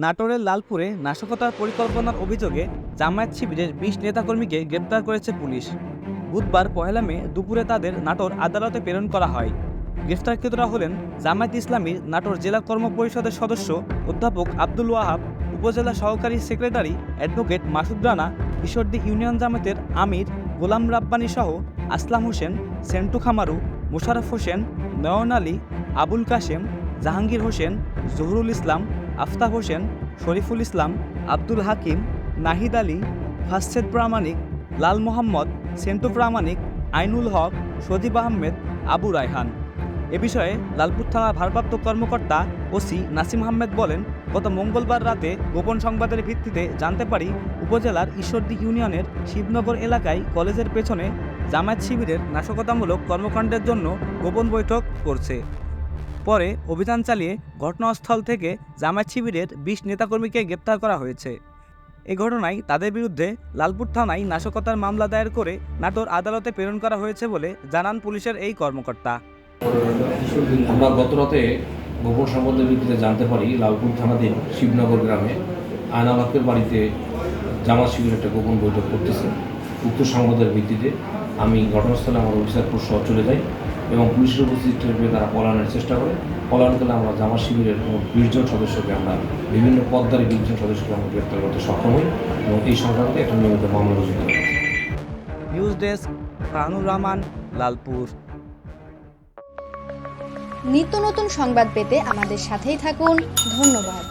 নাটোরের লালপুরে নাশকতার পরিকল্পনার অভিযোগে জামায়াত শিবিরের ২০ নেতাকর্মীকে গ্রেপ্তার করেছে পুলিশ। বুধবার ১ মে দুপুরে তাদের নাটোর আদালতে প্রেরণ করা হয়। গ্রেফতারকৃতরা হলেন জামায়াত ইসলামীর নাটোর জেলা কর্ম পরিষদের সদস্য অধ্যাপক আব্দুল ওয়াহাব, উপজেলা সহকারী secretary advocate Masud Rana, Ishwardi union জামায়াতের আমির গোলাম রাব্বানী সহ আসলাম হোসেন, সেন্টু খামারু, মোশাররফ হোসেন, নয়ন আলী, আবুল কাশেম, জাহাঙ্গীর হোসেন, জহুরুল ইসলাম, আফতাব হোসেন, শরীফুল ইসলাম, আব্দুল হাকিম, নাহিদ আলী, ফাসেদ প্রামাণিক, লাল মোহাম্মদ, সেন্টু প্রামাণিক, আইনুল হক, সজীব আহমেদ, আবু রায়হান। এ বিষয়ে লালপুর থানার ভারপ্রাপ্ত কর্মকর্তা ওসি নাসিম আহমেদ বলেন, গত মঙ্গলবার রাতে গোপন সংবাদের ভিত্তিতে জানতে পারি উপজেলার ঈশ্বরদী ইউনিয়নের শিবনগর এলাকায় কলেজের পেছনে জামায়াত শিবিরের নাশকতামূলক কর্মকাণ্ডের জন্য গোপন বৈঠক করছে। পরে অভিযান চালিয়ে ঘটনাস্থল থেকে জামায়াত শিবিরের ২০ নেতাকর্মীকে গ্রেপ্তার করা হয়েছে। এ ঘটনায় তাদের বিরুদ্ধে লালপুর থানায় নাশকতার মামলা দায়ের করে নাটোর আদালতে প্রেরণ করা হয়েছে বলে জানান পুলিশের এই কর্মকর্তা। আমরা গতরাতে গোপন সংবাদের ভিত্তিতে জানতে পারি লালপুর থানাধীন শিবনগর গ্রামে আয়নাল হকের বাড়িতে জামাত শিবির একটা গোপন বৈঠক করতেছে। উক্ত সংবাদের ভিত্তিতে আমি ঘটনাস্থলে আমার অফিসার ফোর্স সহ চলে যাই এবং পুলিশের উপস্থিত পেয়ে তারা পলায়নের চেষ্টা করে। পলায়নকালে আমরা জামাত শিবিরের ২০ জন সদস্যকে আমরা বিভিন্ন পদধারী ২০ জন সদস্যকে আমরা গ্রেপ্তার করতে সক্ষম হই এবং এই সংক্রান্তে একটা নিয়মিত মামলা রুজু করা হয়। News desk, Fahanur Rahman, Lalpur. নিত্য নতুন সংবাদ পেতে আমাদের সাথেই থাকুন। ধন্যবাদ।